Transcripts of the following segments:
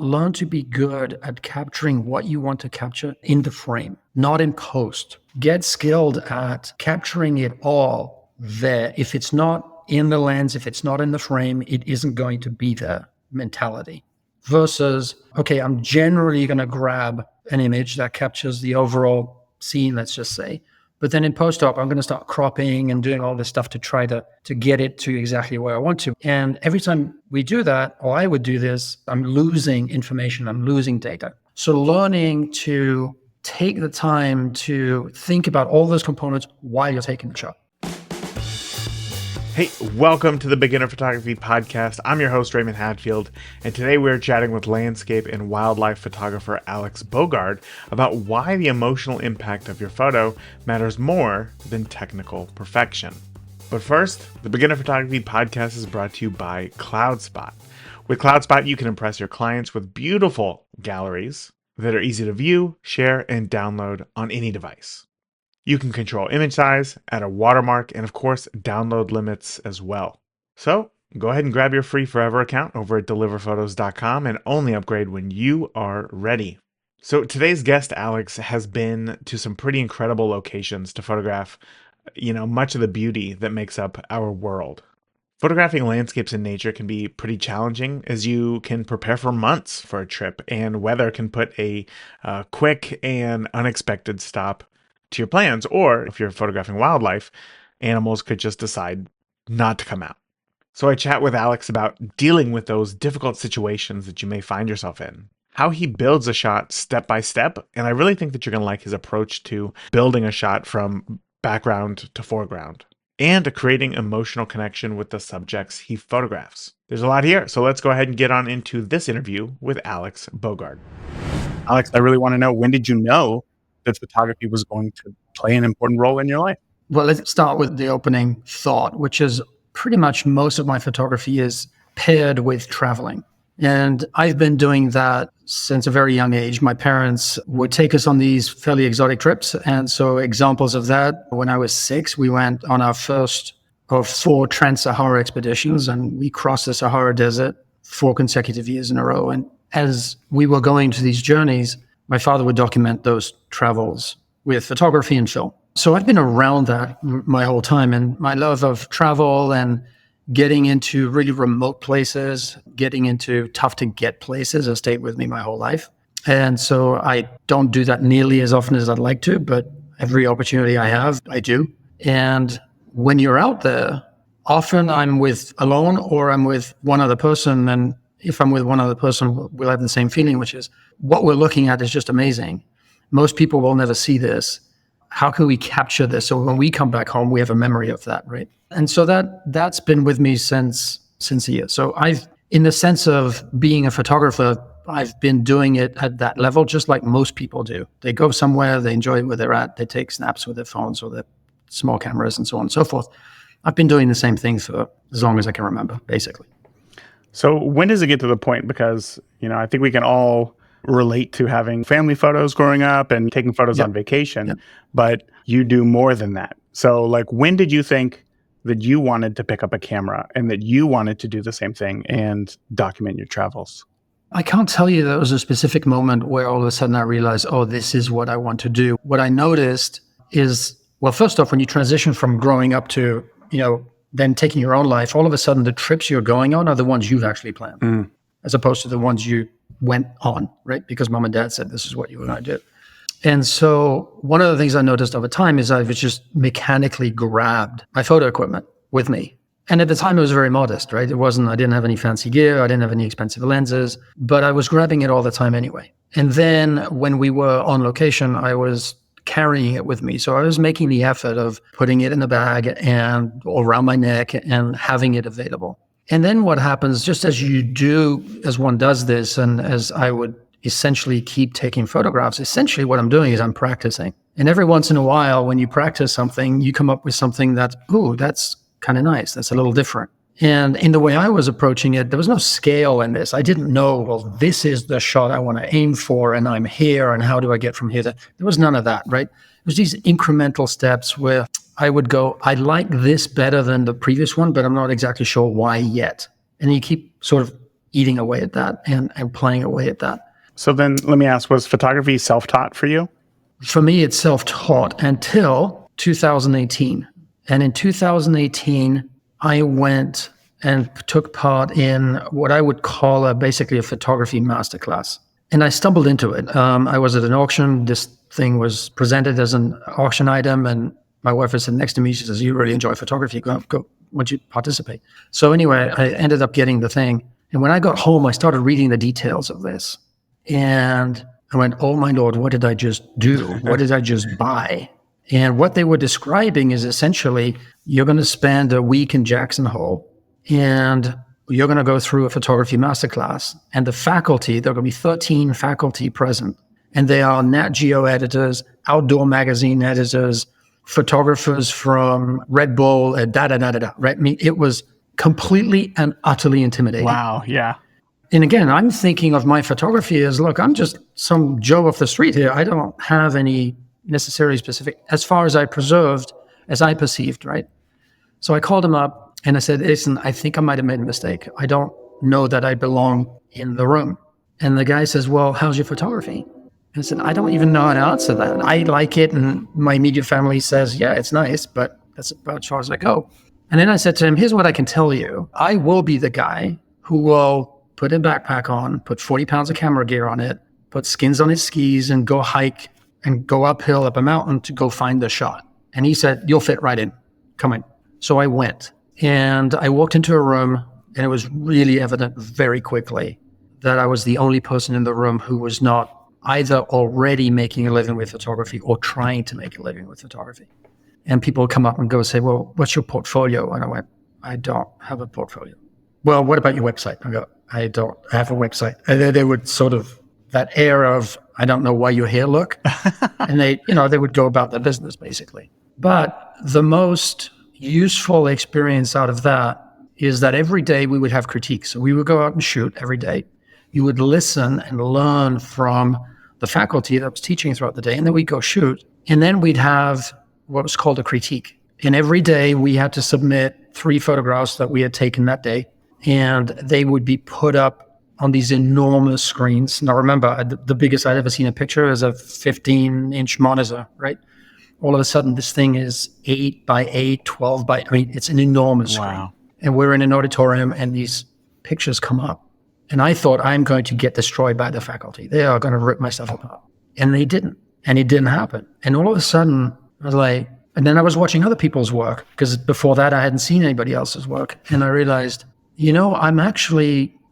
Learn to be good at capturing what you want to capture in the frame, not in post. Get skilled at capturing it all there. If it's not in the lens, if it's not in the frame, it isn't going to be there mentality. Versus, okay, I'm generally going to grab an image that captures the overall scene, let's just say. But then in post-op, I'm going to start cropping and doing all this stuff to try to get it to exactly where I want to. And every time we do that, or I would do this, I'm losing information, I'm losing data. So learning to take the time to think about all those components while you're taking the shot. Hey, welcome to the Beginner Photography Podcast. I'm your host, Raymond Hadfield, and today we're chatting with landscape and wildlife photographer Alex Bogaard about why the emotional impact of your photo matters more than technical perfection. But first, the Beginner Photography Podcast is brought to you by CloudSpot. With CloudSpot, you can impress your clients with beautiful galleries that are easy to view, share, and download on any device. You can control image size, add a watermark, and of course, download limits as well. So go ahead and grab your free forever account over at deliverphotos.com and only upgrade when you are ready. So today's guest, Alex, has been to some pretty incredible locations to photograph, much of the beauty that makes up our world. Photographing landscapes in nature can be pretty challenging as you can prepare for months for a trip, and weather can put a quick and unexpected stop to your plans, or if you're photographing wildlife, animals could just decide not to come out. So I chat with Alex about dealing with those difficult situations that you may find yourself in, how he builds a shot step by step, and I really think that you're going to like his approach to building a shot from background to foreground, and creating emotional connection with the subjects he photographs. There's a lot here, so let's go ahead and get on into this interview with Alex Bogaard. Alex, I really want to know, when did you know that photography was going to play an important role in your life? Well, let's start with the opening thought, which is pretty much most of my photography is paired with traveling. And I've been doing that since a very young age. My parents would take us on these fairly exotic trips. And so examples of that, when I was 6, we went on our first of 4 Trans-Sahara expeditions, and we crossed the Sahara Desert 4 consecutive years in a row. And as we were going to these journeys, my father would document those travels with photography and film. So I've been around that my whole time, and my love of travel and getting into really remote places, getting into tough to get places has stayed with me my whole life. And so I don't do that nearly as often as I'd like to, but every opportunity I have, I do. And when you're out there, often I'm alone or I'm with one other person. And if I'm with one other person, we'll have the same feeling, which is what we're looking at is just amazing. Most people will never see this. How can we capture this? So when we come back home, we have a memory of that, right? And so that's been with me since a year. So in the sense of being a photographer, I've been doing it at that level, just like most people do. They go somewhere, they enjoy where they're at, they take snaps with their phones or their small cameras and so on and so forth. I've been doing the same thing for as long as I can remember, basically. So when does it get to the point? Because, I think we can all relate to having family photos growing up and taking photos on vacation, but you do more than that. So when did you think that you wanted to pick up a camera and that you wanted to do the same thing and document your travels? I can't tell you there was a specific moment where all of a sudden I realized, this is what I want to do. What I noticed is, well, first off, when you transition from growing up to, then taking your own life, all of a sudden the trips you're going on are the ones you've actually planned, as opposed to the ones you went on, right? Because mom and dad said, this is what you and I did. And so one of the things I noticed over time is I was just mechanically grabbed my photo equipment with me. And at the time it was very modest, right? I didn't have any fancy gear. I didn't have any expensive lenses, but I was grabbing it all the time anyway. And then when we were on location, I was carrying it with me. So I was making the effort of putting it in the bag and around my neck and having it available. And then what happens, just as one does this, and as I would essentially keep taking photographs, essentially what I'm doing is I'm practicing. And every once in a while, when you practice something, you come up with something that's kind of nice. That's a little different. And in the way I was approaching it, there was no scale in this. I didn't know, this is the shot I want to aim for, and I'm here, and how do I get from here to... There was none of that, right? It was these incremental steps where I would go, I like this better than the previous one, but I'm not exactly sure why yet. And you keep sort of eating away at that and playing away at that. So then let me ask, was photography self-taught for you? For me, it's self-taught until 2018. And in 2018, I went and took part in what I would call basically a photography masterclass. And I stumbled into it. I was at an auction. This thing was presented as an auction item. And my wife was sitting next to me. She says, "You really enjoy photography. Go, why don't you participate?" So anyway, I ended up getting the thing. And when I got home, I started reading the details of this. And I went, "Oh my Lord, what did I just do? What did I just buy?" And what they were describing is essentially, you're going to spend a week in Jackson Hole and you're going to go through a photography masterclass. And the faculty, there are going to be 13 faculty present. And they are Nat Geo editors, outdoor magazine editors, photographers from Red Bull, right? I mean, it was completely and utterly intimidating. Wow, yeah. And again, I'm thinking of my photography as, look, I'm just some Joe off the street here. I don't have any necessarily specific, as far as I perceived, right? So I called him up and I said, "Listen, I think I might have made a mistake. I don't know that I belong in the room." And the guy says, "Well, how's your photography?" And I said, "I don't even know how to answer that. I like it. And my immediate family says, yeah, it's nice, but that's about as far as I go." And then I said to him, "Here's what I can tell you. I will be the guy who will put a backpack on, put 40 pounds of camera gear on it, put skins on his skis and go hike and go uphill up a mountain to go find the shot." And he said, "You'll fit right in. Come in." So I went and I walked into a room and it was really evident very quickly that I was the only person in the room who was not either already making a living with photography or trying to make a living with photography. And people would come up and go say, "Well, what's your portfolio?" And I went, "I don't have a portfolio." "Well, what about your website?" I go, "I don't have a website." And then they would sort of, that air of, "I don't know why you're here," look. And they would go about their business basically. But the most useful experience out of that is that every day we would have critiques. So we would go out and shoot every day. You would listen and learn from the faculty that was teaching throughout the day. And then we'd go shoot. And then we'd have what was called a critique. And every day we had to submit 3 photographs that we had taken that day. And they would be put up on these enormous screens. Now remember, the biggest I'd ever seen a picture is a 15-inch monitor, right? All of a sudden, this thing is 8 by 8, 12 by, it's an enormous screen. Wow. And we're in an auditorium and these pictures come up. And I thought, I'm going to get destroyed by the faculty. They are going to rip my stuff apart. And they didn't. And it didn't happen. And all of a sudden, I was like, and then I was watching other people's work because before that, I hadn't seen anybody else's work. And I realized,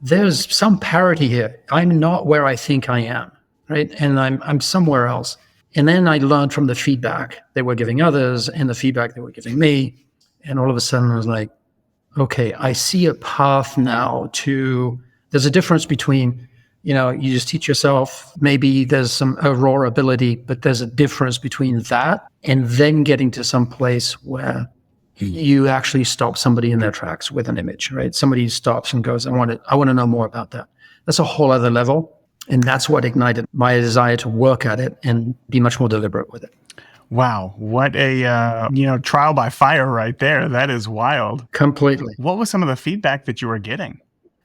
there's some parity here. I'm not where I think I am, right? And I'm somewhere else. And then I learned from the feedback they were giving others and the feedback they were giving me. And all of a sudden I was like, okay, I see a path now there's a difference between, you just teach yourself, maybe there's some raw ability, but there's a difference between that and then getting to some place where you actually stop somebody in their tracks with an image, right? Somebody stops and goes, I want to know more about that. That's a whole other level. And that's what ignited my desire to work at it and be much more deliberate with it. Wow. What a, trial by fire right there. That is wild. Completely. What was some of the feedback that you were getting?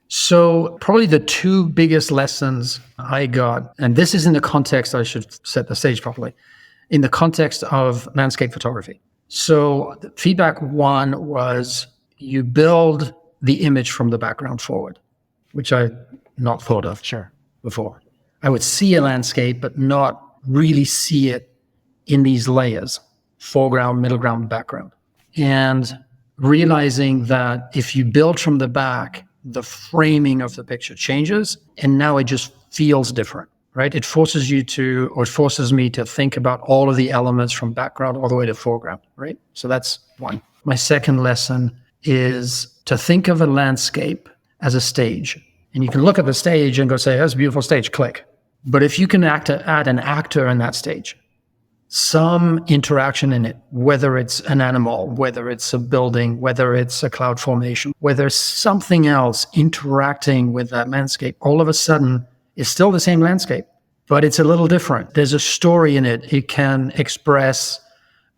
So probably the 2 biggest lessons I got, and this is in the context, I should set the stage properly, in the context of landscape photography. So feedback 1 was you build the image from the background forward, which I not thought of before. I would see a landscape, but not really see it in these layers, foreground, middle ground, background. And realizing that if you build from the back, the framing of the picture changes, and now it just feels different, right? It forces me to think about all of the elements from background all the way to foreground, right? So that's 1. My second lesson is to think of a landscape as a stage. And you can look at the stage and go say, "That's a beautiful stage," click. But if you can add an actor in that stage, some interaction in it, whether it's an animal, whether it's a building, whether it's a cloud formation, whether it's something else interacting with that landscape, all of a sudden it's still the same landscape, but it's a little different. There's a story in it. It can express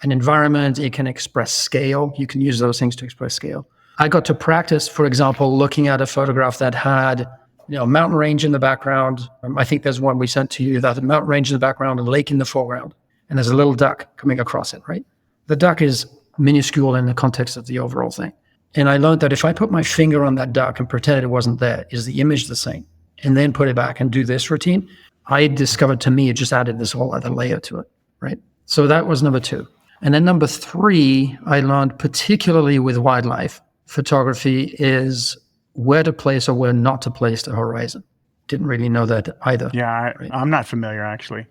an environment. It can express scale. You can use those things to express scale. I got to practice, for example, looking at a photograph that had mountain range in the background. I think there's one we sent to you, that a mountain range in the background and a lake in the foreground. And there's a little duck coming across it, right? The duck is minuscule in the context of the overall thing. And I learned that if I put my finger on that duck and pretend it wasn't there, is the image the same? And then put it back and do this routine, I discovered, to me, it just added this whole other layer to it, right? So that was number 2. And then number 3, I learned, particularly with wildlife photography, is where to place or where not to place the horizon. Didn't really know that either. Yeah, right? I'm not familiar, actually.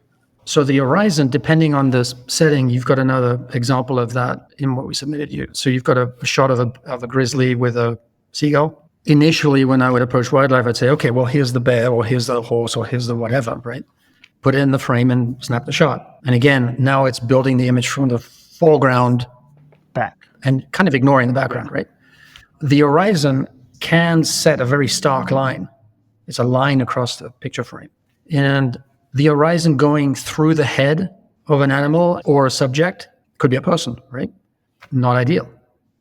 So the horizon, depending on the setting, you've got another example of that in what we submitted you. So you've got a shot of a grizzly with a seagull. Initially, when I would approach wildlife, I'd say, okay, well, here's the bear, or here's the horse, or here's the whatever, right? Put it in the frame and snap the shot. And again, now it's building the image from the foreground back and kind of ignoring the background, right? The horizon can set a very stark line. It's a line across the picture frame. And the horizon going through the head of an animal or a subject could be a person, right? Not ideal.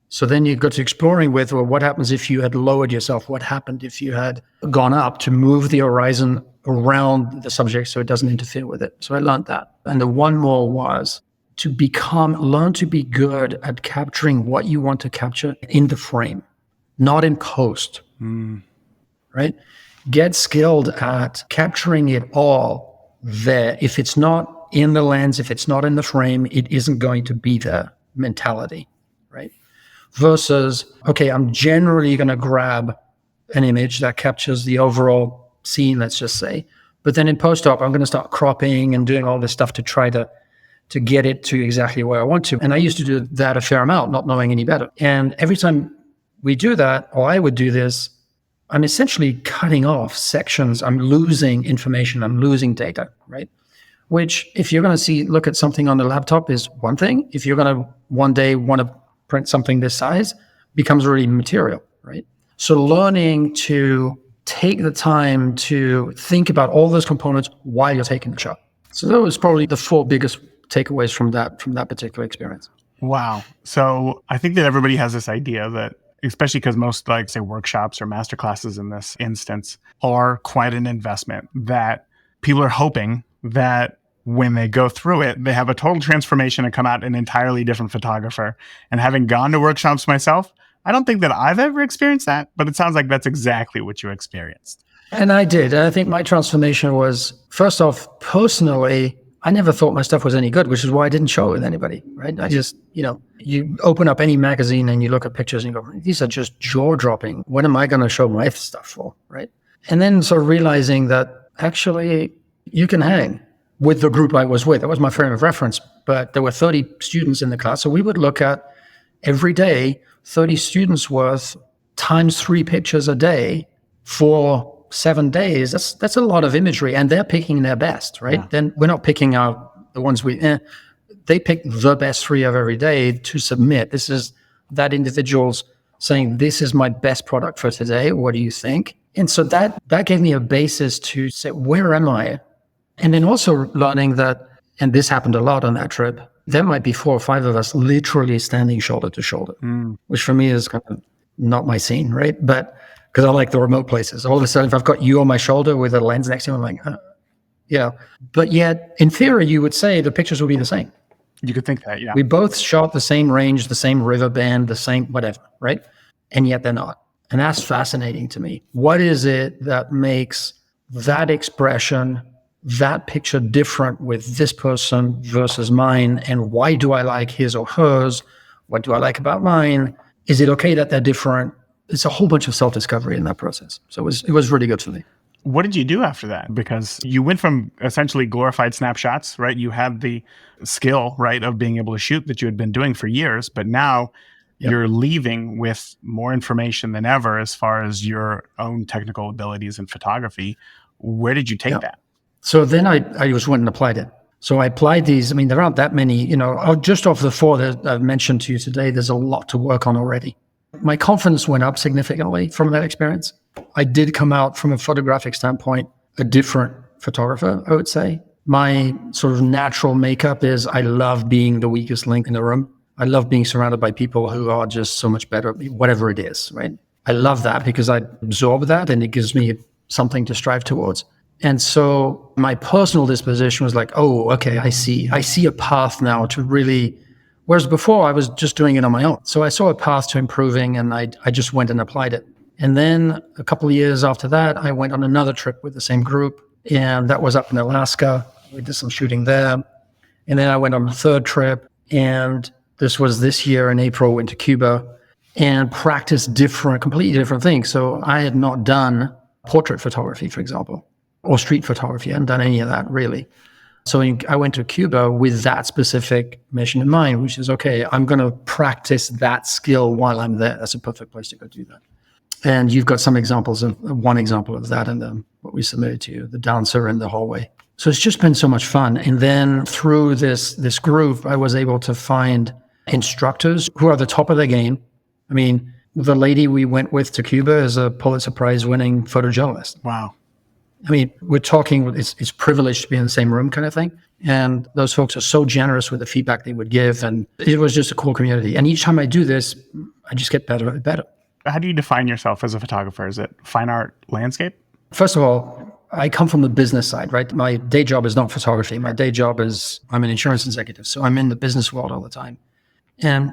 So then you go to exploring with, well, what happens if you had lowered yourself? What happened if you had gone up to move the horizon around the subject so it doesn't interfere with it? So I learned that. And the one more was to learn to be good at capturing what you want to capture in the frame, not in post, right? Get skilled at capturing it all there. If it's not in the lens, if it's not in the frame, it isn't going to be there mentality, right? Versus, okay, I'm generally going to grab an image that captures the overall scene, let's just say. But then in post-op, I'm going to start cropping and doing all this stuff to try to get it to exactly where I want to. And I used to do that a fair amount, not knowing any better. And every time we do that, or I would do this, I'm essentially cutting off sections. I'm losing information. I'm losing data, right? Which, if you're going to look at something on the laptop, is one thing. If you're going to one day want to print something this size, becomes really material, right? So learning to take the time to think about all those components while you're taking the shot. So that was probably the 4 biggest takeaways from that particular experience. Wow. So I think that everybody has this idea that, especially because most, like, say, workshops or masterclasses in this instance are quite an investment, that people are hoping that when they go through it, they have a total transformation and come out an entirely different photographer. And having gone to workshops myself, I don't think that I've ever experienced that, but it sounds like that's exactly what you experienced. And I did. I think my transformation was, first off, personally, I never thought my stuff was any good, which is why I didn't show it with anybody, right? I just, you open up any magazine and you look at pictures and you go, these are just jaw-dropping. What am I going to show my stuff for, right? And then sort of realizing that actually you can hang with the group I was with. That was my frame of reference, but there were 30 students in the class. So we would look at every day, 30 students worth times 3 pictures a day for 7 days. That's a lot of imagery, and they're picking their best, right? Yeah. Then we're not picking out the ones they pick the best 3 of every day to submit. This is that individual's saying, this is my best product for today. What do you think? And so that gave me a basis to say, where am I? And then also learning that, and this happened a lot on that trip, there might be 4 or 5 of us literally standing shoulder to shoulder, which for me is kind of not my scene, right? But because I like the remote places. All of a sudden, if I've got you on my shoulder with a lens next to me, I'm like, yeah. But yet, in theory, you would say the pictures will be the same. You could think that, yeah. We both shot the same range, the same river band, the same whatever, right? And yet they're not. And that's fascinating to me. What is it that makes that expression, that picture different with this person versus mine? And why do I like his or hers? What do I like about mine? Is it okay that they're different? It's a whole bunch of self-discovery in that process. So it was really good for me. What did you do after that? Because you went from essentially glorified snapshots, right? You had the skill, right, of being able to shoot that you had been doing for years, but now you're leaving with more information than ever as far as your own technical abilities in photography. Where did you take that? So then I just went and applied it. So I applied these. I mean, there aren't that many, just off the 4 that I've mentioned to you today, there's a lot to work on already. My confidence went up significantly from that experience. I did come out from a photographic standpoint, a different photographer, I would say. My sort of natural makeup is I love being the weakest link in the room. I love being surrounded by people who are just so much better, whatever it is, right? I love that because I absorb that and it gives me something to strive towards. And so my personal disposition was like, oh, okay, I see a path now to really, whereas before I was just doing it on my own. So I saw a path to improving, and I just went and applied it. And then a couple of years after that, I went on another trip with the same group, and that was up in Alaska. We did some shooting there. And then I went on a third trip, and this was this year in April, went to Cuba and practiced completely different things. So I had not done portrait photography, for example, or street photography. I hadn't done any of that really. So I went to Cuba with that specific mission in mind, which is, okay, I'm going to practice that skill while I'm there. That's a perfect place to go do that. And you've got some examples of one example of that in what we submitted to you, the dancer in the hallway. So it's just been so much fun. And then through this group, I was able to find instructors who are the top of their game. I mean, the lady we went with to Cuba is a Pulitzer Prize winning photojournalist. Wow. I mean, we're talking, it's privileged to be in the same room kind of thing. And those folks are so generous with the feedback they would give. And it was just a cool community. And each time I do this, I just get better and better. How do you define yourself as a photographer? Is it fine art, landscape? First of all, I come from the business side, right? My day job is not photography. My day job is, I'm an insurance executive. So I'm in the business world all the time. And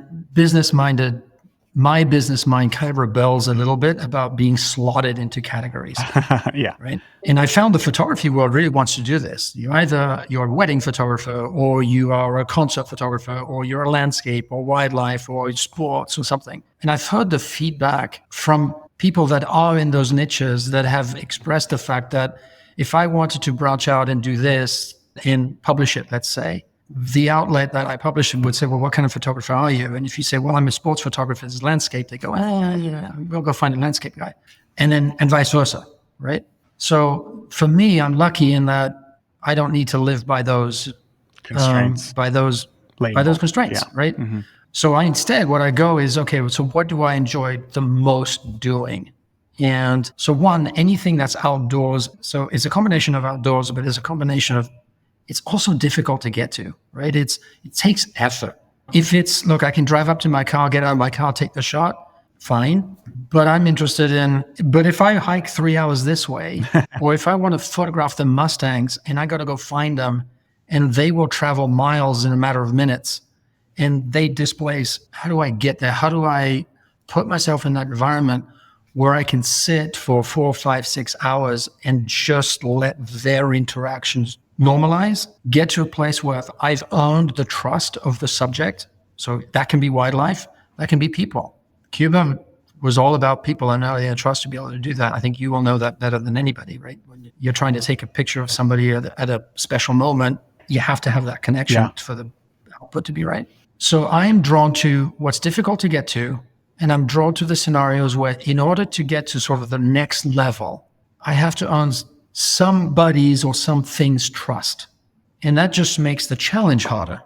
my business mind kind of rebels a little bit about being slotted into categories. Yeah. Right. And I found the photography world really wants to do this. You're a wedding photographer, or you are a concert photographer, or you're a landscape or wildlife or sports or something. And I've heard the feedback from people that are in those niches that have expressed the fact that if I wanted to branch out and do this and publish it, let's say, the outlet that I publish it would say, well, what kind of photographer are you? And if you say, well, I'm a sports photographer, it's landscape, they go, yeah, we'll go find a landscape guy. And vice versa, right? So for me, I'm lucky in that I don't need to live by those constraints, by those constraints, yeah. Right? Mm-hmm. So instead, what I go is, okay, so what do I enjoy the most doing? And so one, anything that's outdoors. So it's a combination of outdoors, but it's a combination of, it's also difficult to get to, right? It takes effort. If it's, look, I can drive up to my car, get out of my car, take the shot, fine. But but if I hike 3 hours this way, or if I want to photograph the Mustangs and I got to go find them, and they will travel miles in a matter of minutes, and they displace, how do I get there? How do I put myself in that environment where I can sit for 4, 5, 6 hours and just let their interactions normalize, get to a place where I've earned the trust of the subject. So that can be wildlife, that can be people. Cuba was all about people, and now they had trust to be able to do that. I think you will know that better than anybody, right? When you're trying to take a picture of somebody at a special moment, you have to have that connection for the output to be right. So I'm drawn to what's difficult to get to, and I'm drawn to the scenarios where in order to get to sort of the next level, I have to earn somebody's or something's trust. And that just makes the challenge harder.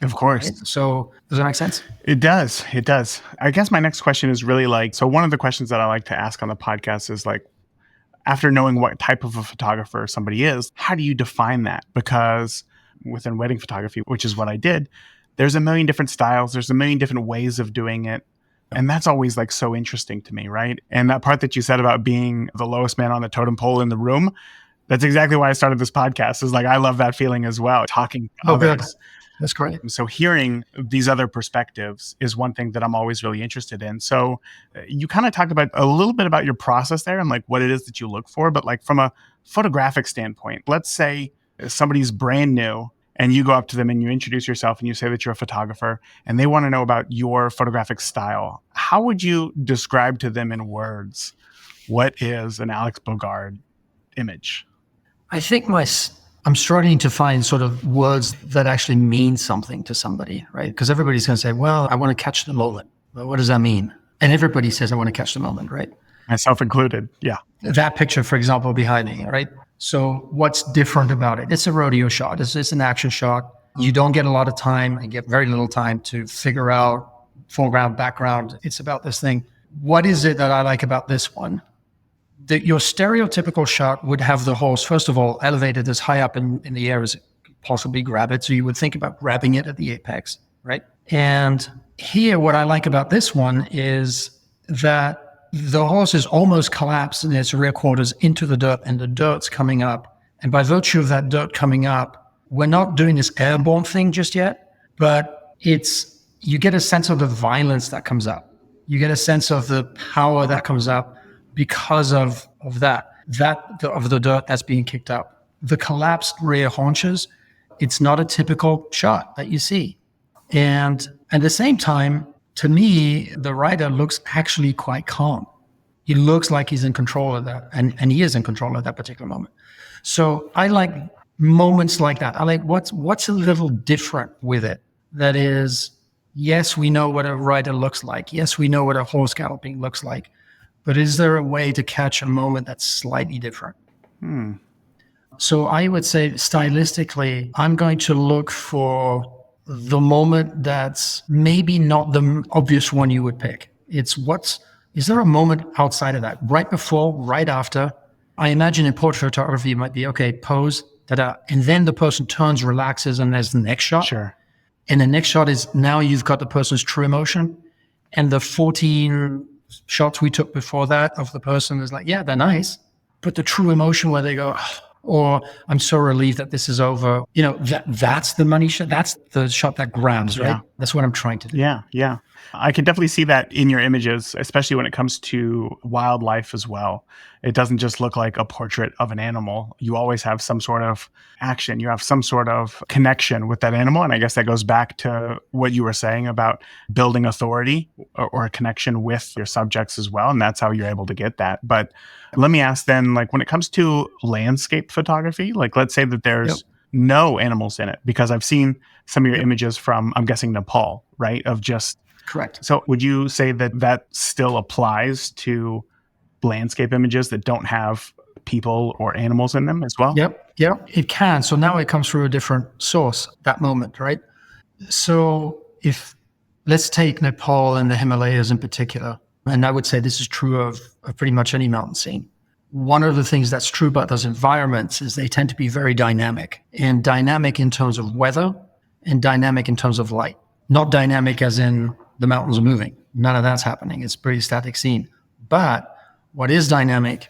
Of course. Right? So does that make sense? It does. It does. I guess my next question is really so one of the questions that I like to ask on the podcast is after knowing what type of a photographer somebody is, how do you define that? Because within wedding photography, which is what I did, there's a million different styles. There's a million different ways of doing it. And that's always so interesting to me, right? And that part that you said about being the lowest man on the totem pole in the room, that's exactly why I started this podcast. Is I love that feeling as well, talking to others. Good. That's great. So hearing these other perspectives is one thing that I'm always really interested in. So you kind of talked about a little bit about your process there and what it is that you look for, but from a photographic standpoint, let's say somebody's brand new and you go up to them and you introduce yourself and you say that you're a photographer and they want to know about your photographic style. How would you describe to them in words what is an Alex Bogaard image? I think I'm struggling to find sort of words that actually mean something to somebody, right? Because everybody's going to say, well, I want to catch the moment. Well, what does that mean? And everybody says, I want to catch the moment, right? Myself included, yeah. That picture, for example, behind me, right? So what's different about it? It's a rodeo shot. It's an action shot. You don't get a lot of time and get very little time to figure out foreground, background. It's about this thing. What is it that I like about this one? Your stereotypical shot would have the horse, first of all, elevated as high up in the air as it could possibly grab it. So you would think about grabbing it at the apex, right? And here, what I like about this one is that the horse is almost collapsed in its rear quarters into the dirt, and the dirt's coming up. And by virtue of that dirt coming up, we're not doing this airborne thing just yet, but you get a sense of the violence that comes up. You get a sense of the power that comes up because of that of the dirt that's being kicked up. The collapsed rear haunches, it's not a typical shot that you see. And at the same time, to me, the rider looks actually quite calm. He looks like he's in control of that, and he is in control of that particular moment. So I like moments like that. I like what's a little different with it. That is, yes, we know what a rider looks like. Yes, we know what a horse galloping looks like. But is there a way to catch a moment that's slightly different? So I would say stylistically, I'm going to look for the moment that's maybe not the obvious one you would pick. Is there a moment outside of that? Right before, right after? I imagine in portrait photography, it might be, okay, pose, da-da, and then the person turns, relaxes, and there's the next shot. Sure. And the next shot is now you've got the person's true emotion. And the 14 shots we took before that of the person is like, yeah, they're nice. But the true emotion where they go, oh, or I'm so relieved that this is over. That's the money shot. That's the shot that grabs, right? Yeah. That's what I'm trying to do. Yeah. I can definitely see that in your images, especially when it comes to wildlife as well. It doesn't just look like a portrait of an animal. You always have some sort of action. You have some sort of connection with that animal. And I guess that goes back to what you were saying about building authority or a connection with your subjects as well. And that's how you're able to get that. But let me ask then, like when it comes to landscape photography, like let's say that there's no animals in it, because I've seen some of your images from, I'm guessing, Nepal, right? Of just... Correct. So would you say that still applies to landscape images that don't have people or animals in them as well? Yep, it can. So now it comes through a different source, that moment, right? So let's take Nepal and the Himalayas in particular, and I would say this is true of pretty much any mountain scene. One of the things that's true about those environments is they tend to be very dynamic, and dynamic in terms of weather and dynamic in terms of light. Not dynamic as in the mountains are moving. None of that's happening. It's a pretty static scene. But what is dynamic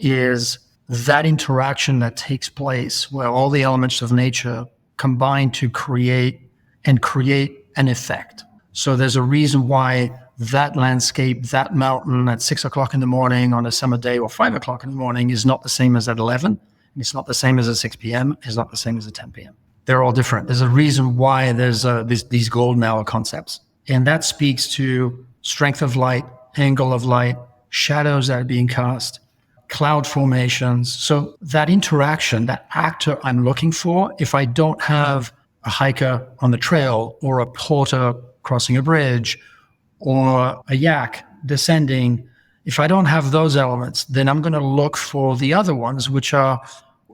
is that interaction that takes place where all the elements of nature combine to create an effect. So there's a reason why that landscape, that mountain at 6 o'clock in the morning on a summer day or 5 o'clock in the morning is not the same as at 11. It's not the same as at 6 p.m. It's not the same as at 10 p.m. They're all different. There's a reason why there's these golden hour concepts. And that speaks to strength of light, angle of light, shadows that are being cast, cloud formations. So that interaction, that actor I'm looking for, if I don't have a hiker on the trail or a porter crossing a bridge or a yak descending, if I don't have those elements, then I'm going to look for the other ones, which are,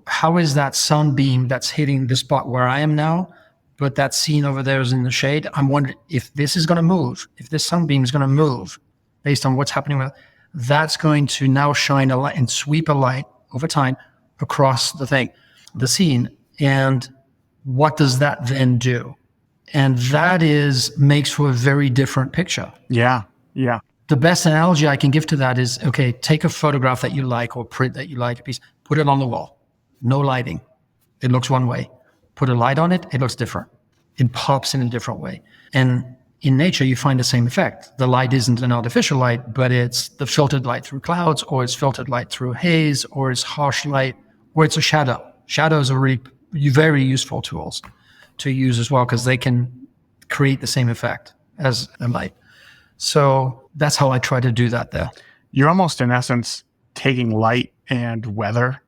how is that sunbeam that's hitting the spot where I am now, but that scene over there is in the shade? I'm wondering if this is going to move, if this sunbeam is going to move based on what's happening with that's going to now shine a light and sweep a light over time across the scene. And what does that then do? And that makes for a very different picture. Yeah. The best analogy I can give to that is, okay, take a photograph that you like or print that you like, a piece, put it on the wall. No lighting. It looks one way. Put a light on it, it looks different. It pops in a different way. And in nature, you find the same effect. The light isn't an artificial light, but it's the filtered light through clouds, or it's filtered light through haze, or it's harsh light, or it's a shadow. Shadows are really very useful tools to use as well, because they can create the same effect as a light. So that's how I try to do that there. You're almost, in essence, taking light and weather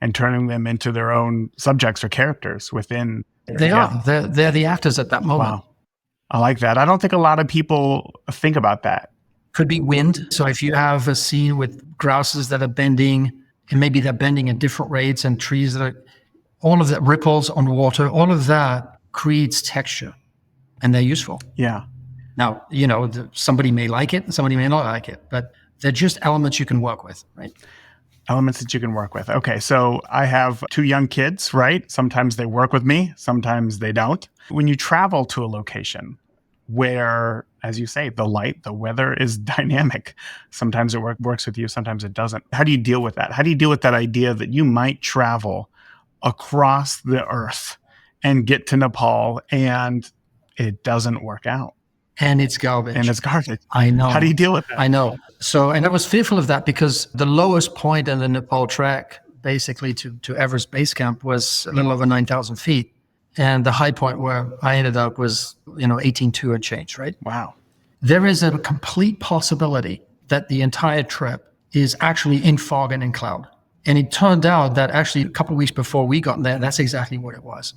and turning them into their own subjects or characters within. They are. They're the actors at that moment. Wow. I like that. I don't think a lot of people think about that. Could be wind. So if you have a scene with grouses that are bending, and maybe they're bending at different rates, and trees that are, all of that, ripples on water, all of that creates texture, and they're useful. Yeah. Now, somebody may like it, and somebody may not like it, but they're just elements you can work with, right? Elements that you can work with. Okay, so I have 2 young kids, right? Sometimes they work with me, sometimes they don't. When you travel to a location, where, as you say, the light, the weather is dynamic. Sometimes it works with you, sometimes it doesn't. How do you deal with that? How do you deal with that idea that you might travel across the earth and get to Nepal and it doesn't work out? And it's garbage. I know. How do you deal with that? I know. So, and I was fearful of that because the lowest point in the Nepal trek, basically to Everest Base Camp, was a little over 9,000 feet. And the high point where I ended up was, 18.2 and change, right? Wow. There is a complete possibility that the entire trip is actually in fog and in cloud. And it turned out that actually a couple of weeks before we got there, that's exactly what it was.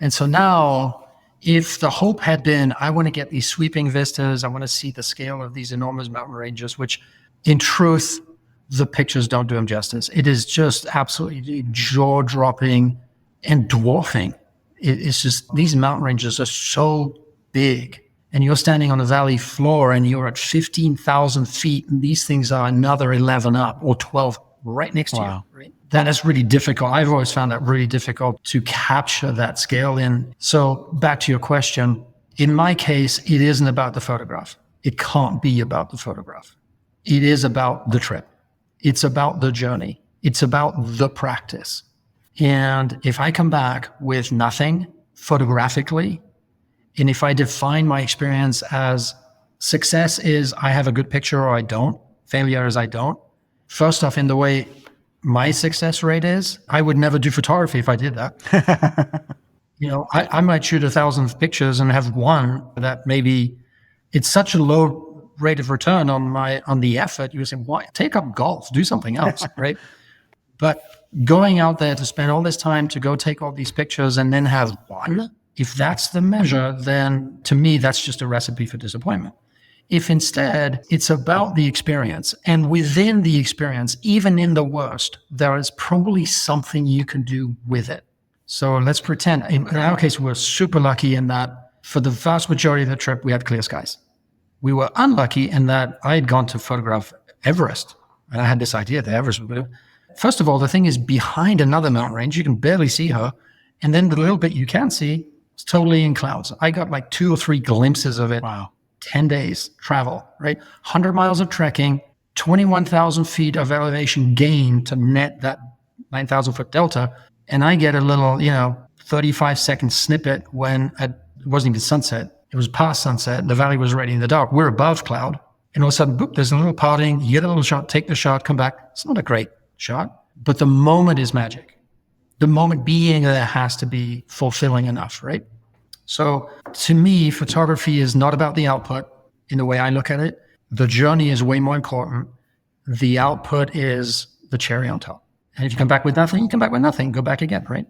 And so now, if the hope had been, I want to get these sweeping vistas, I want to see the scale of these enormous mountain ranges, which in truth, the pictures don't do them justice. It is just absolutely jaw-dropping and dwarfing. It's just, these mountain ranges are so big, and you're standing on the valley floor and you're at 15,000 feet, and these things are another 11 up or 12 right next to you. Right? That is really difficult. I've always found that really difficult to capture that scale in. So back to your question, in my case, it isn't about the photograph. It can't be about the photograph. It is about the trip. It's about the journey. It's about the practice. And if I come back with nothing photographically, and if I define my experience as success is I have a good picture or I don't, failure is I don't. First off, in the way my success rate is, I would never do photography if I did that. I might shoot 1,000 pictures and have one that maybe it's such a low rate of return on the effort. You would say, why? Take up golf, do something else, right? But going out there to spend all this time to go take all these pictures and then have one, if that's the measure, then to me, that's just a recipe for disappointment. If instead it's about the experience, and within the experience, even in the worst, there is probably something you can do with it. So let's pretend, in our case, we're super lucky in that for the vast majority of the trip, we had clear skies. We were unlucky in that I had gone to photograph Everest, and I had this idea that Everest would be. First of all, the thing is behind another mountain range. You can barely see her. And then the little bit you can see is totally in clouds. I got like 2 or 3 glimpses of it. Wow. 10 days travel, right? 100 miles of trekking, 21,000 feet of elevation gain to net that 9,000 foot delta. And I get a little, 35-second snippet when it wasn't even sunset. It was past sunset. The valley was already in the dark. We're above cloud. And all of a sudden, boop, there's a little parting. You get a little shot, take the shot, come back. It's not a great shot, but the moment is magic. The moment being there has to be fulfilling enough, right? So to me, photography is not about the output in the way I look at it. The journey is way more important. The output is the cherry on top. And if you come back with nothing, you come back with nothing. Go back again, right?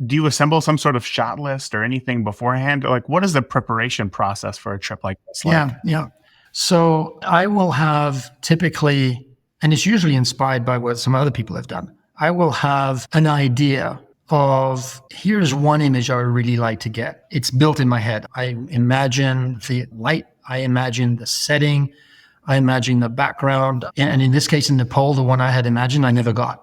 Do you assemble some sort of shot list or anything beforehand? Like, what is the preparation process for a trip like this? Yeah. So I will have typically, and it's usually inspired by what some other people have done, I will have an idea of, here's one image I would really like to get. It's built in my head. I imagine the light. I imagine the setting. I imagine the background. And in this case, in Nepal, the one I had imagined, I never got.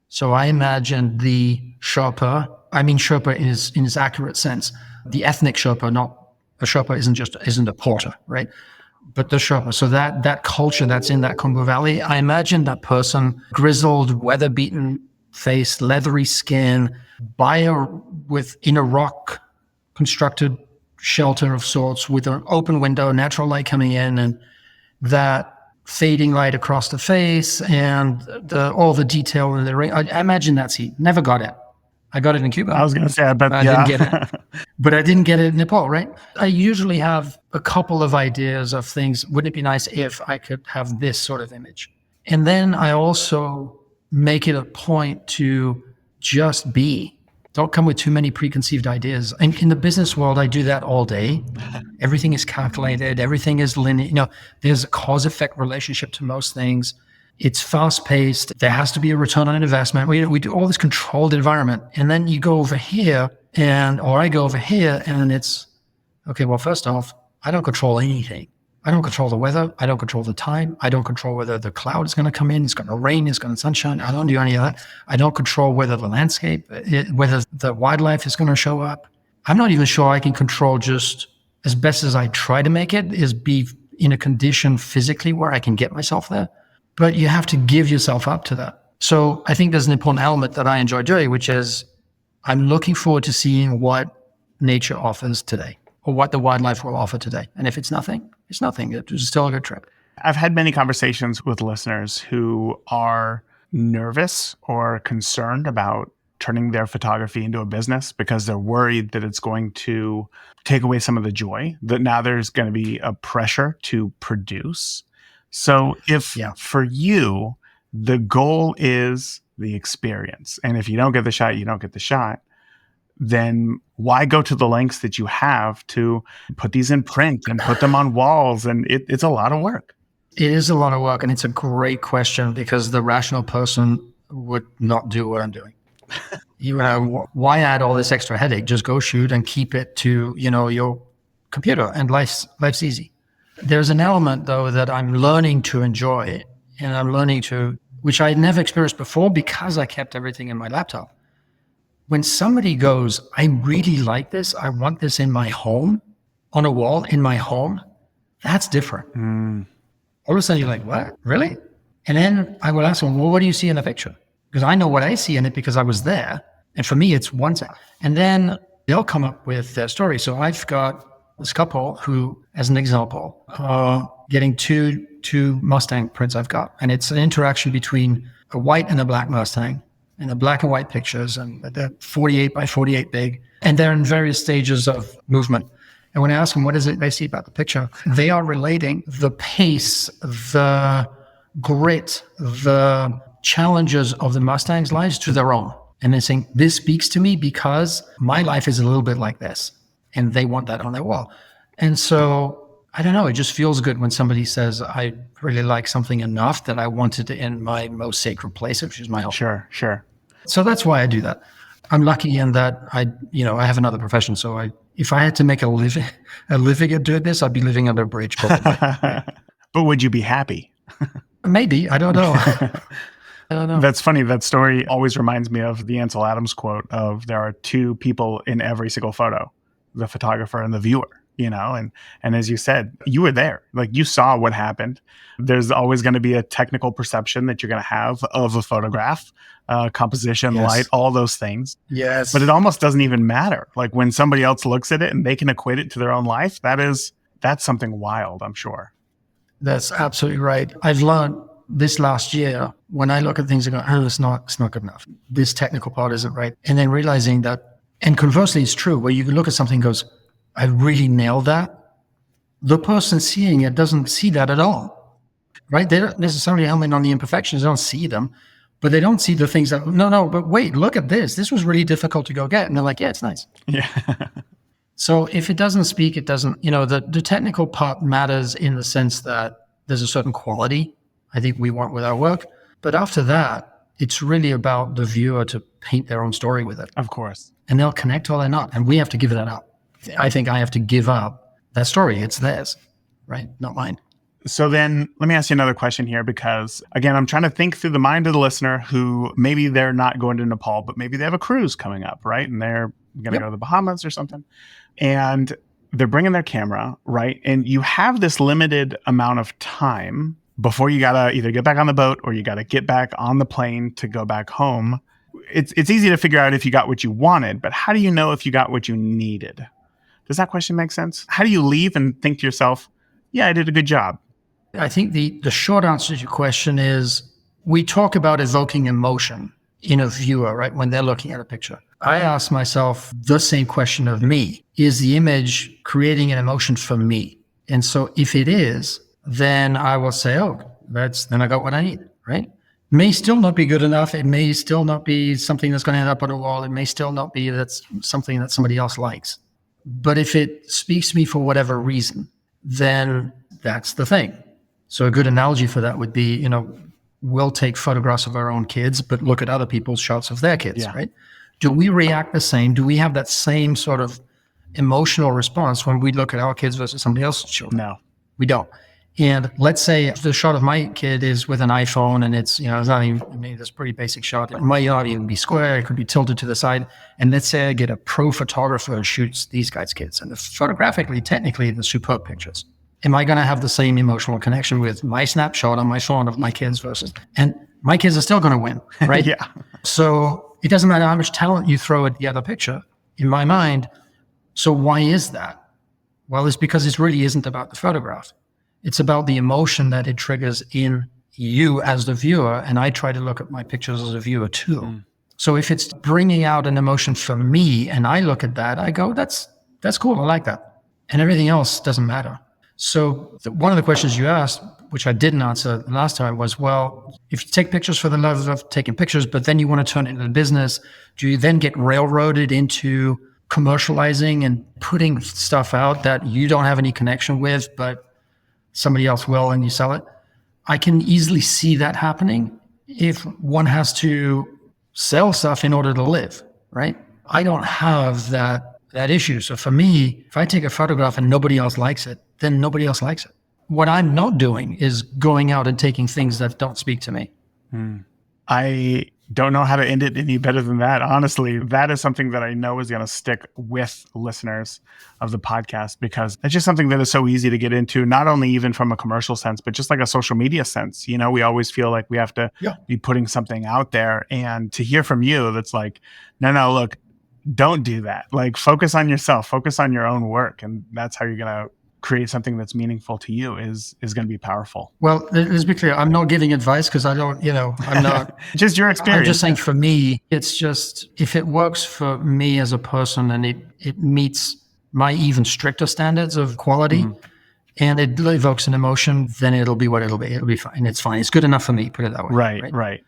So I imagined the Sherpa. I mean, Sherpa is in its accurate sense. The ethnic Sherpa, not a Sherpa isn't a porter, right? But the Sherpa. So that culture that's in that Khumbu Valley, I imagine that person, grizzled, weather-beaten face, leathery skin, in a rock constructed shelter of sorts with an open window, natural light coming in, and that fading light across the face and all the detail in the ring. I imagine that's he. Never got it. I got it in Cuba. I was going to say, I bet I didn't get it. But I didn't get it in Nepal, right? I usually have a couple of ideas of things. Wouldn't it be nice if I could have this sort of image? And then I also make it a point to just be. Don't come with too many preconceived ideas. And in the business world, I do that all day. Everything is calculated. Everything is linear. There's a cause-effect relationship to most things. It's fast-paced. There has to be a return on investment. We do all this controlled environment. And then you go over here, or I go over here, and it's, okay, well, first off, I don't control anything. I don't control the weather. I don't control the time. I don't control whether the cloud is going to come in. It's going to rain. It's going to sunshine. I don't do any of that. I don't control whether the landscape, whether the wildlife is going to show up. I'm not even sure I can control just as best as I try to make it, is be in a condition physically where I can get myself there. But you have to give yourself up to that. So I think there's an important element that I enjoy doing, which is I'm looking forward to seeing what nature offers today or what the wildlife will offer today. And if it's nothing, it's nothing. It's still a good trip. I've had many conversations with listeners who are nervous or concerned about turning their photography into a business because they're worried that it's going to take away some of the joy, that now there's going to be a pressure to produce. So if for you, the goal is the experience, and if you don't get the shot, you don't get the shot, then why go to the lengths that you have to put these in print and put them on walls? And it's a lot of work. It is a lot of work, and it's a great question because the rational person would not do what I'm doing. Why add all this extra headache? Just go shoot and keep it to, your computer, and life's easy. There's an element, though, that I'm learning to enjoy, and I'm learning to, which I had never experienced before because I kept everything in my laptop. When somebody goes, I really like this, I want this in my home, on a wall in my home, that's different. All of a sudden you're like, what? Really? And then I will ask them, well, what do you see in the picture? Because I know what I see in it because I was there. And for me, it's one thing. And then they'll come up with their story. So I've got this couple who, as an example, are getting two Mustang prints I've got. And it's an interaction between a white and a black Mustang, and the black and white pictures, and they're 48 by 48 big. And they're in various stages of movement. And when I ask them, what is it they see about the picture? They are relating the pace, the grit, the challenges of the Mustang's lives to their own. And they're saying, this speaks to me because my life is a little bit like this. And they want that on their wall. And so, I don't know, it just feels good when somebody says, I really like something enough that I want it in my most sacred place, which is my home. Sure. So that's why I do that. I'm lucky in that I have another profession. So if I had to make a living at doing this, I'd be living under a bridge. But would you be happy? Maybe. I don't know. I don't know. That's funny. That story always reminds me of the Ansel Adams quote of there are two people in every single photo, the photographer and the viewer, and as you said, you were there. Like, you saw what happened. There's always going to be a technical perception that you're going to have of a photograph, composition, light, all those things. Yes. But it almost doesn't even matter. Like, when somebody else looks at it and they can equate it to their own life, that's something wild, I'm sure. That's absolutely right. I've learned this last year, when I look at things and go, it's not good enough. This technical part isn't right. And then realizing that, and conversely, it's true, where you can look at something and goes, I really nailed that. The person seeing it doesn't see that at all, right? They don't necessarily element on the imperfections. They don't see them, but they don't see the things that, but wait, look at this. This was really difficult to go get. And they're like, yeah, it's nice. Yeah. So if it doesn't speak, it doesn't, the technical part matters in the sense that there's a certain quality I think we want with our work. But after that, it's really about the viewer to paint their own story with it. Of course. And they'll connect or they're not. And we have to give that up. I think I have to give up that story. It's theirs, right? Not mine. So then let me ask you another question here, because again, I'm trying to think through the mind of the listener who maybe they're not going to Nepal, but maybe they have a cruise coming up, right? And they're going to go to the Bahamas or something. And they're bringing their camera, right? And you have this limited amount of time before you got to either get back on the boat or you got to get back on the plane to go back home. It's easy to figure out if you got what you wanted, but how do you know if you got what you needed? Does that question make sense? How do you leave and think to yourself, yeah, I did a good job? I think the short answer to your question is, we talk about evoking emotion in a viewer, right? When they're looking at a picture. I ask myself the same question of me. Is the image creating an emotion for me? And so if it is, then I will say, then I got what I need, right? May still not be good enough. It may still not be something that's going to end up on a wall. It may still not be that's something that somebody else likes. But if it speaks to me for whatever reason, then that's the thing. So a good analogy for that would be, we'll take photographs of our own kids, but look at other people's shots of their kids, right? Do we react the same? Do we have that same sort of emotional response when we look at our kids versus somebody else's children? No. We don't. And let's say the shot of my kid is with an iPhone and it's, it's not even, I mean, it's a pretty basic shot. It might not even be square. It could be tilted to the side. And let's say I get a pro photographer who shoots these guys' kids. And photographically, technically, they're superb pictures. Am I going to have the same emotional connection with my snapshot on my phone of my kids versus, and my kids are still going to win, right? Yeah. So it doesn't matter how much talent you throw at the other picture, in my mind. So why is that? Well, it's because it really isn't about the photograph. It's about the emotion that it triggers in you as the viewer. And I try to look at my pictures as a viewer too. So if it's bringing out an emotion for me and I look at that, I go, that's cool. I like that. And everything else doesn't matter. So one of the questions you asked, which I didn't answer last time, was, well, if you take pictures for the love of taking pictures, but then you want to turn it into a business, do you then get railroaded into commercializing and putting stuff out that you don't have any connection with, but somebody else will, and you sell it? I can easily see that happening if one has to sell stuff in order to live, right? I don't have that issue. So for me, if I take a photograph and nobody else likes it, then nobody else likes it. What I'm not doing is going out and taking things that don't speak to me. I don't know how to end it any better than that. Honestly, that is something that I know is going to stick with listeners of the podcast, because it's just something that is so easy to get into, not only even from a commercial sense, but just like a social media sense. We always feel like we have to be putting something out there. And to hear from you, that's like, no, look, don't do that. Like, focus on yourself, focus on your own work. And that's how you're going to create something that's meaningful to you is going to be powerful. Well, let's be clear. I'm not giving advice because I don't, I'm not. Just your experience. I'm just saying, for me, it's just, if it works for me as a person and it meets my even stricter standards of quality, and it evokes an emotion, then it'll be what it'll be. It'll be fine. It's fine. It's good enough for me, put it that way. Right.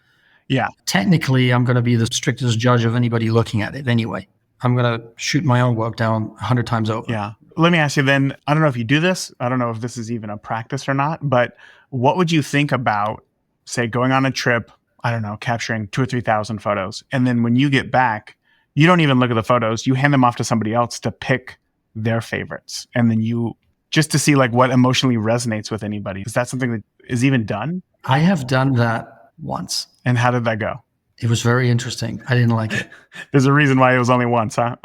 Yeah. Technically, I'm going to be the strictest judge of anybody looking at it anyway. I'm going to shoot my own work down 100 times over. Yeah. Let me ask you then, I don't know if you do this. I don't know if this is even a practice or not, but what would you think about, say, going on a trip, I don't know, capturing 2,000 or 3,000 photos. And then when you get back, you don't even look at the photos. You hand them off to somebody else to pick their favorites. And then you, just to see like what emotionally resonates with anybody. Is that something that is even done? I have done that once. And how did that go? It was very interesting. I didn't like it. There's a reason why it was only once, huh?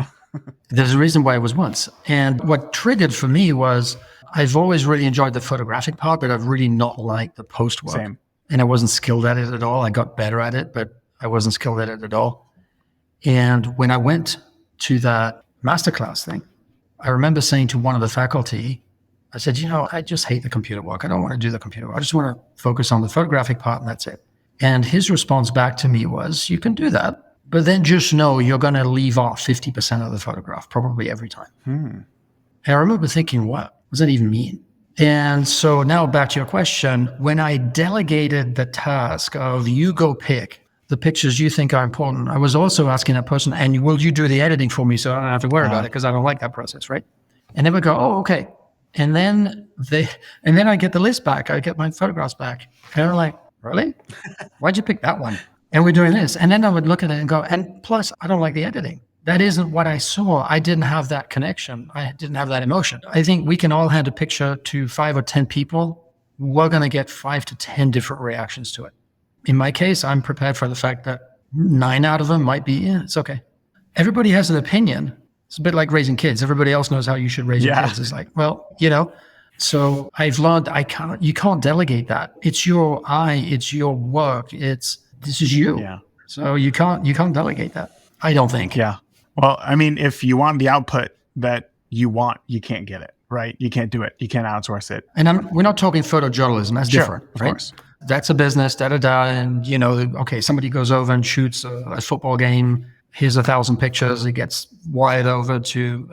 There's a reason why it was once. And what triggered for me was, I've always really enjoyed the photographic part, but I've really not liked the post work. Same. And I wasn't skilled at it at all. I got better at it, but I wasn't skilled at it at all. And when I went to that masterclass thing, I remember saying to one of the faculty, I said, I just hate the computer work. I don't want to do the computer work. I just want to focus on the photographic part, and that's it. And his response back to me was, you can do that, but then just know you're going to leave off 50% of the photograph, probably every time. And I remember thinking, what does that even mean? And so now back to your question, when I delegated the task of you go pick the pictures you think are important, I was also asking that person, and will you do the editing for me so I don't have to worry about it, because I don't like that process, right? And they would go, oh, okay. And then I get the list back. I get my photographs back. And they're like, really? Why'd you pick that one? And we're doing this. And then I would look at it and go, and plus, I don't like the editing. That isn't what I saw. I didn't have that connection. I didn't have that emotion. I think we can all hand a picture to 5 or 10 people. We're going to get 5 to 10 different reactions to it. In my case, I'm prepared for the fact that 9 out of them might be, yeah, it's okay. Everybody has an opinion. It's a bit like raising kids. Everybody else knows how you should raise your kids. It's like, well, so I've learned you can't delegate that. It's your eye, it's your work, this is you. Yeah. So you can't delegate that, I don't think. Yeah. Well, I mean, if you want the output that you want, you can't get it, right? You can't do it. You can't outsource it. And we're not talking photojournalism. That's different, of right? Course. That's a business, and okay, somebody goes over and shoots a football game. Here's 1,000 pictures. It gets wired over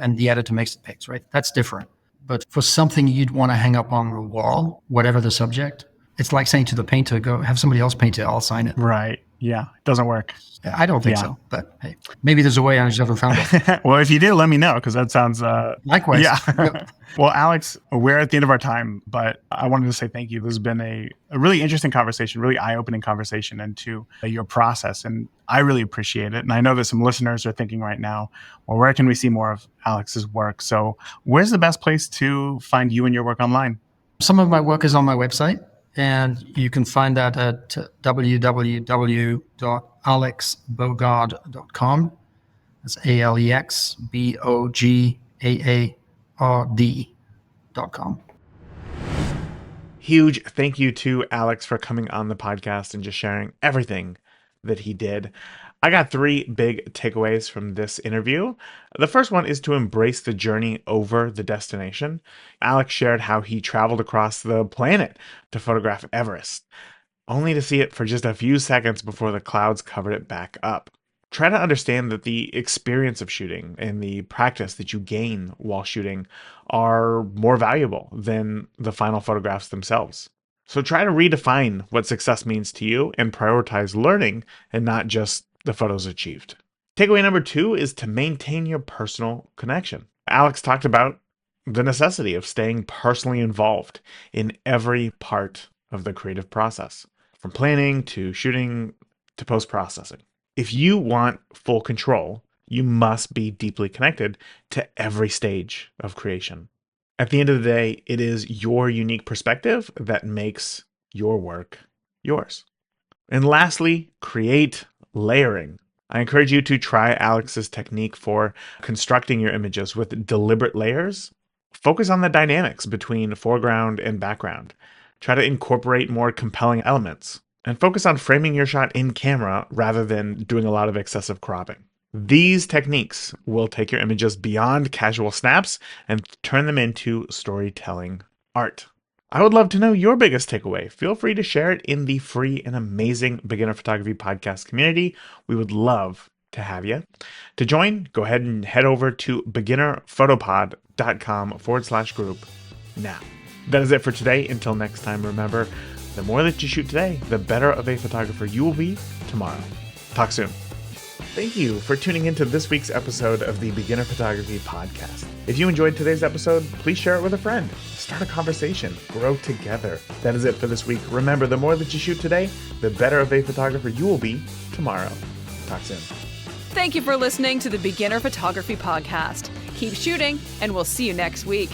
and the editor makes the picks, right? That's different. But for something you'd want to hang up on the wall, whatever the subject, it's like saying to the painter, go have somebody else paint it, I'll sign it. Right. Yeah. It doesn't work. I don't think so. But hey, maybe there's a way I just haven't found it. Well, if you do, let me know, because that sounds... Likewise. Yeah. Well, Alex, we're at the end of our time, but I wanted to say thank you. This has been a really interesting conversation, really eye-opening conversation into your process. And I really appreciate it. And I know that some listeners are thinking right now, well, where can we see more of Alex's work? So where's the best place to find you and your work online? Some of my work is on my website, and you can find that at www.alexbogaard.com. That's ALEXBOGAARD.com. Huge thank you to Alex for coming on the podcast and just sharing everything that he did. I got 3 big takeaways from this interview. The first one is to embrace the journey over the destination. Alex shared how he traveled across the planet to photograph Everest, only to see it for just a few seconds before the clouds covered it back up. Try to understand that the experience of shooting and the practice that you gain while shooting are more valuable than the final photographs themselves. So try to redefine what success means to you and prioritize learning and not just the photos achieved. Takeaway number 2 is to maintain your personal connection. Alex talked about the necessity of staying personally involved in every part of the creative process, from planning to shooting to post-processing. If you want full control, you must be deeply connected to every stage of creation. At the end of the day, it is your unique perspective that makes your work yours. And lastly, create layering. I encourage you to try Alex's technique for constructing your images with deliberate layers. Focus on the dynamics between foreground and background. Try to incorporate more compelling elements. And focus on framing your shot in camera rather than doing a lot of excessive cropping. These techniques will take your images beyond casual snaps and turn them into storytelling art. I would love to know your biggest takeaway. Feel free to share it in the free and amazing Beginner Photography Podcast community. We would love to have you. To join, go ahead and head over to beginnerphotopod.com/group now. That is it for today. Until next time, remember, the more that you shoot today, the better of a photographer you will be tomorrow. Talk soon. Thank you for tuning into this week's episode of the Beginner Photography Podcast. If you enjoyed today's episode, please share it with a friend. Start a conversation. Grow together. That is it for this week. Remember, the more that you shoot today, the better of a photographer you will be tomorrow. Talk soon. Thank you for listening to the Beginner Photography Podcast. Keep shooting, and we'll see you next week.